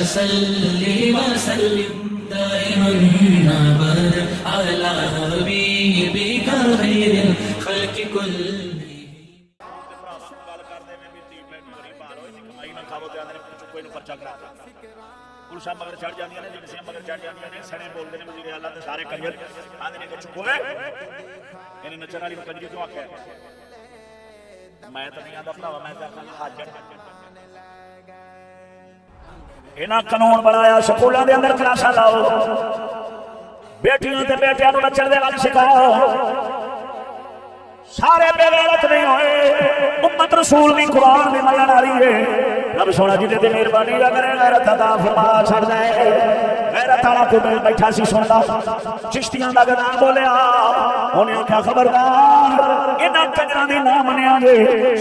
صلی وسلم دائما ابدا على حبیبک خیر الخلق کلهم پولیساں مگر چڑھ جاندیاں نے جنسیاں مگر چڑھ جاندیاں نے سڑے بولدے نے وزیر اعلیٰ تے سارے کنجر آندے نے کہ چکو وے انہیں نچن والی کنجری کیوں آکھیا میں تے نہیں آندا بھراوا میں تے آکھاں حاجت انہاں قانون بنایا سکولاں دے اندر کلاساں لاؤ بیٹیاں تے بیٹیاں نوں نچن دے ول سکھاؤ سارے بے غیرت نہیں ہوئے امت رسول دی قرآن دی منن والی ہے رب سونا جی تے مہربانی کرے غیرت عطا فرما چھڑ دے غیرت والا کوئی بیٹھا سی سندا چشتیاں دا گانا بولیا انہیں کیا خبردار انہاں کنجراں دی نہ منیا جے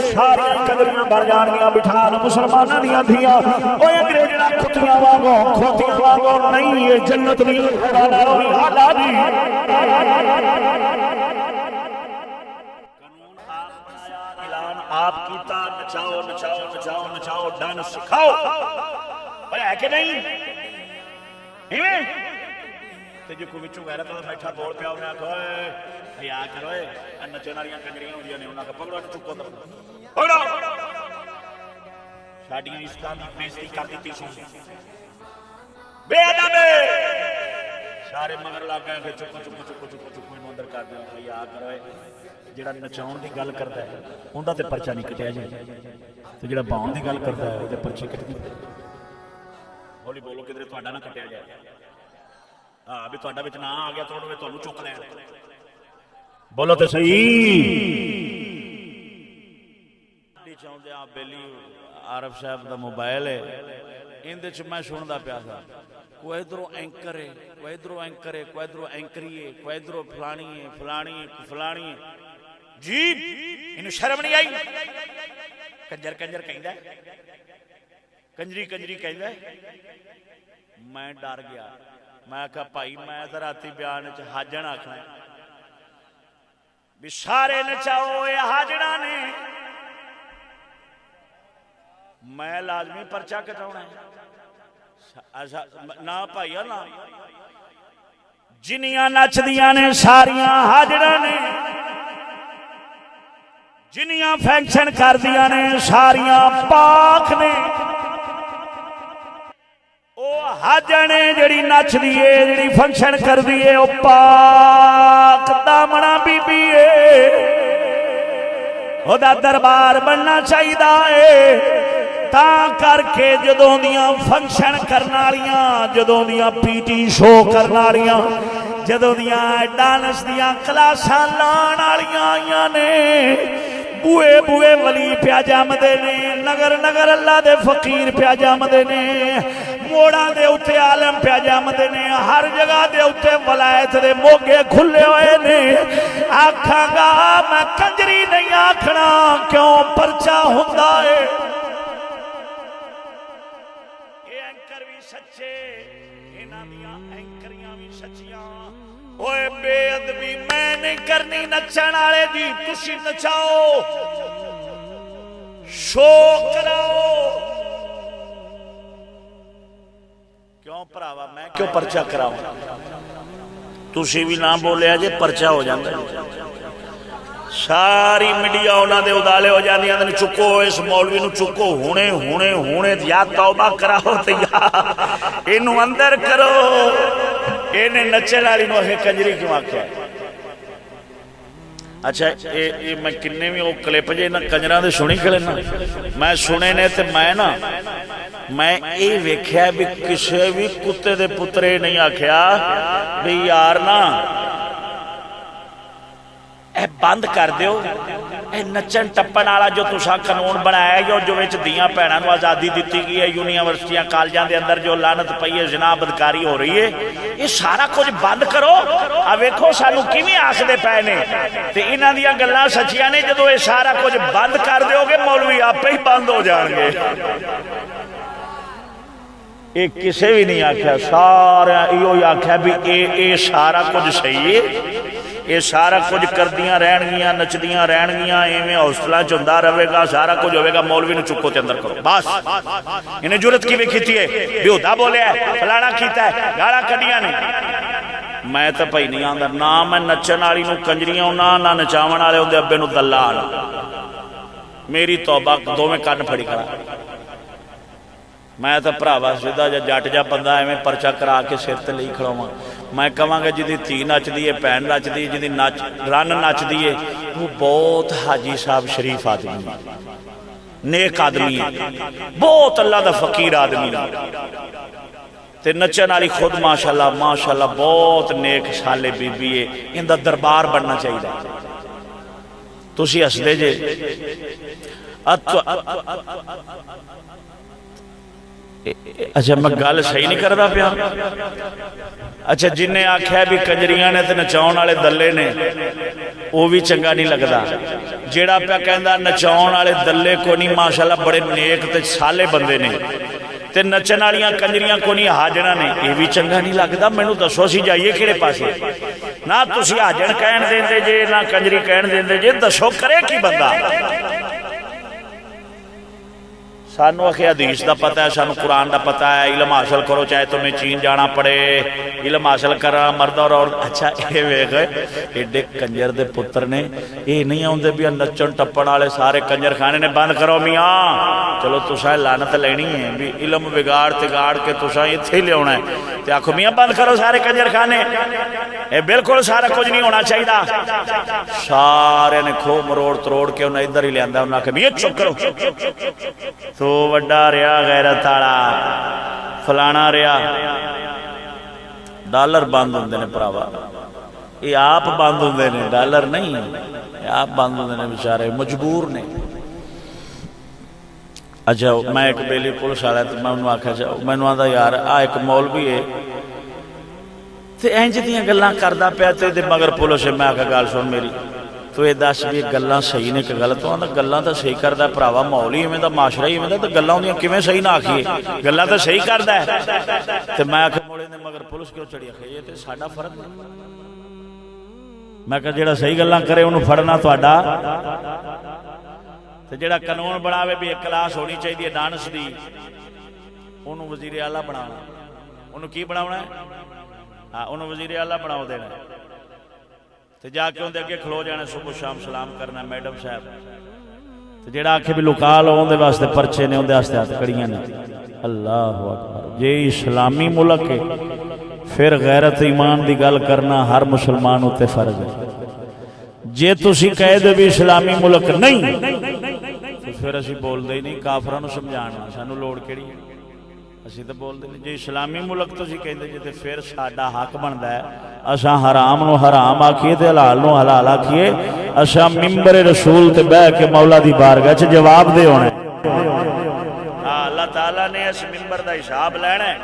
ساری کنجریاں بن جانگیاں بٹھا لو مسلماناں دیاں دھیاں اوے انگریزاں کھوتیاں واگوں نہیں یہ جنت نہیں خدا دی اعلی دی آپ کیتا نچاؤ نچاؤ نچاؤ نچاؤ ڈان سکھاؤ پر ہے کہ نہیں تے جو کوئی وچوں غیرت والا بیٹھا بول پیا انہیں آکھو حیا کرو نچن والیاں کنجریاں ہوندیاں نے انہاں دا پکڑو چکو پکڑو ساڈیاں عزتاں دی بےزتی کر دتی سی بے ادب سارے مگر لگ گئے کہ چکو چکو چکو چکو چکو انہوں اندر کر دو حیا کرو جڑا نچاؤن دی گل کرتا ہے اوندا تے پرچہ نہیں کٹیا جائے تے جڑا باؤن دی گل کرتا ہے اودے پرچے کٹ دے ہولی بولو کدھر تہاڈا نہ کٹیا جائے ہاں بھی تہاڈا وچ نہ آ گیا تھوڑے وچ تانوں چک لینا بولو تے صحیح چاہندے آ بیلی عارف صاحب دا موبائل ہے اندے چ میں سندا پیا تھا کوئی ادھروں اینکر ہے کوئی ادھروں اینکر ہے کوئی ادھروں اینکری ہے کوئی ادھروں فلانی ہے فلانی ہے فلانی ہے جی انہوں شرم نہیں آئی کنجر کنجر کہندا ہے کنجری کنجری کہندا ہے میں ڈر گیا میں کہا بھائی میں ذرا راتی بیان وچ حاجن آکھنا بھی سارے نچاؤ اے حاجنا نے میں لازمی پرچہ کٹاؤنا ہے نہ بھائیا نہ جنیاں نچدیاں نے ساریاں حاجراں نے جنیاں فنکشن کردیاں نے ساریاں پاک نے او حاجر نے جڑی نچ دیئے جڑی فنکشن کر دیئے او پاک دامنا بی بی ہے او دا دربار بننا چاہیے ہے تاں کر کے جدوں دیاں فنکشن کرنالیاں جدوں دیاں پی ٹی شو کرنالیاں جدوں دیاں ڈانس دیاں کلاساں لان والیاں آئیاں نے بوئے بوئے ولی پیا جامدے نے نگر نگر اللہ دے فقیر پیا جامدے نے موڑاں دے اتے عالم پیا جامدے نے ہر جگہ دے اتے ولایت دے موگے کھلے ہوئے نے آکھاں گا میں کنجری نہیں آکھنا کیوں پرچہ ہوندا ہے سچے انہاں دیاں اینکریاں بھی سچیاں اوے بے ادبی میں نہیں کرنی نچن والے دی تسی نچاؤ شو کراؤ کیوں بھراوا میں کیوں پرچہ کراؤں تسی بھی نہ بولیا جے پرچہ ہو جاندا ساری میڈیا انہاں دے ادالے ہو جاندی ہیں چکو اس مولوی نو چکو ہونے ہونے ہونے یا توبہ کراؤ تے یا اینو اندر کرو اینے نچن والی نو ہے کنجری کیوں آکھیا اچھا اے میں کنے بھی او کلپ جے نہ کنجراں دے سنی کھڑے نا میں سنے نے تے میں نا میں اے ویکھیا بھی کسے بھی کتے دے پترے نہیں آکھیا بھی یار نا اے بند کر دیو اے نچن ٹپن والا جو تساں قانون بنایا ہے جو وچ دیاں بہناں نوں آزادی دتی گئی ہے یونیورسٹیاں کالجاں دے اندر جو لعنت پئی ہے زنا بدکاری ہو رہی ہے یہ سارا کچھ بند کرو آ ویکھو سانو کیویں آکھدے پئے نے تے انہاں دیاں گلاں سچیاں نے جدوں یہ سارا کچھ بند کر دیو گے مولوی آپے ہی بند ہو جان گے یہ کسے بھی نہیں آکھیا سارا ایو آکھیا بھی اے سارا کچھ صحیح ہے یہ سارا کچھ کردیاں رہن گیاں نچدیاں رہن گیاں ایویں حوصلہ چندا رہے گا سارا کچھ ہوئے گا مولوی نو چکو تے اندر کرو بس انہیں جرت کی کیتی ہے بیہودہ بولیا ہے فلانا کیتا ہے گالاں کڈیاں نے میں تو بھائی نہیں آندا نہ میں نچن والی نو کنجریاں ہونا نہ نچاون والے اودے ابے نو دلال میری توبہ دو میں کن پھڑی کھڑا میں تو بھراوا سیدھا جا جٹ جا بندہ ایویں پرچا کرا کے سر تے لئی کھڑاواں میں کہاں گا جدی تھی نچدی ہے بھین نچدی جدی نچ رن نچدی ہے وہ بہت حاجی صاحب شریف آدمی ہے نیک آدمی ہے بہت اللہ دا فقیر آدمی ہے تے نچن والی خود ماشاءاللہ بہت نیک سالے بی بی ہے ان دا دربار بننا چاہیے تسی ہسدے جے اچھا میں گل صحیح نہیں کردا پیا اچھا جن نے آکھیا بھی کنجریاں نے تے نچاون والے دلے نے وہ بھی چنگا نہیں لگدا جیڑا پیا کہندا نچاون والے دلے کو نہیں ماشاءاللہ بڑے نیک تے سالے بندے نے تے نچن والیاں کنجریاں کو نہیں حاجنا نے یہ بھی چنگا نہیں لگدا مینوں دسو اسی جائیے کہڑے پاسے نہ تسی حاجن کہن دیندے جے نہ کنجری کہن دیندے جے دسو کرے کی بندہ سانو اکھے حدیث دا پتہ ہے سانو قرآن دا پتہ ہے علم حاصل کرو چاہے تمہیں چین جانا پڑے علم حاصل کرنا مرد اور اچھا یہ ویکھ ایڈے کنجر دے پتر نے یہ نہیں آندے بھی نچن ٹپن والے سارے کنجر خانے نے بند کرو میاں چلو تساں لعنت لینی ہے بھی علم بگاڑ تگاڑ کے تساں ایتھے لے آنا ہے تے آکھو میاں بند کرو سارے کنجر خانے یہ بالکل سارا کچھ نہیں ہونا چاہیے سارے نے کھو مروڑ تروڑ کے انہیں ادھر ہی لے آندا انہاں کہ میاں چپ کرو تو وڈا ریا غیرت والا فلانا ریا ڈالر بند ہوندے نے بھراوا یہ آپ بند ہوندے نے ڈالر نہیں یہ آپ بند ہوندے نے بیچارے مجبور نے اچھا میں ایک بیلی پولیس والا تو میں انہوں آکھیا میں انہوں آندا یار آ ایک مولوی ہے تے انج دیاں گلاں کردا پیا تے مگر پولیس میں آکھیا گل سن میری تو یہ دس بھی گلاں صحیح نے کہ غلط ہوندا گلاں تو صحیح کردا بھراوا ماحول ہی ایویں دا معاشرہ ہی ایویں دا تے گلاں ہوندیاں کیویں صحیح نہ آکھیے گلاں تو صحیح کردا ہے تے میں آکھیا موڑے نے مگر پولیس کیوں چڑھی آکھے یہ تے ساڈا فرض ہے میں کہ جڑا صحیح گلاں کرے انہوں پھڑنا تہاڈا تے جڑا قانون بناوے بھی ایک کلاس ہونی چاہیے ڈانس دی انہوں وزیر اعلیٰ بنانا انہوں کی بناونا ہے ہاں انہوں وزیر اعلیٰ بناو دینا ہے تے جا کے اندے اگے کھلو جانا صبح شام سلام کرنا میڈم صاحب تے جڑا آکھے بھی لکال ہون دے واسطے پرچے نے اندے واسطے ہاتھ کڑیاں نے اللہ اکبر یہ اسلامی ملک ہے پھر غیرت ایمان دی گل کرنا ہر مسلمان ہوتے فرض ہے جے تسی کہہ دے بھی اسلامی ملک نہیں تو پھر اسی بول دے ہی نہیں کافراں نو سمجھانا سانو لوڑ کیڑی اسی تو بول دے جے اسلامی ملک تسی کہندے جے تے پھر ساڈا حق بندا ہے اساں حرام نو حرام آکھیے تے حلال نو حلال آکھیے اساں منبر رسول تے بیٹھ کے مولا دی بارگاہ وچ جواب دے ہونا اللہ تعالیٰ نے اس منبر دا حساب لینا ہے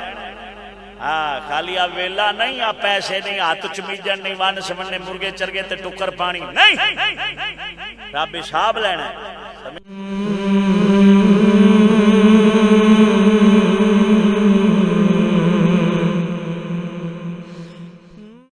خالی آ ویلا نہیں آ پیسے نہیں ہاتھ چمیجن نہیں ون سمنے مرغے چرگے تے ٹکر پانی نہیں رب حساب لینا ہے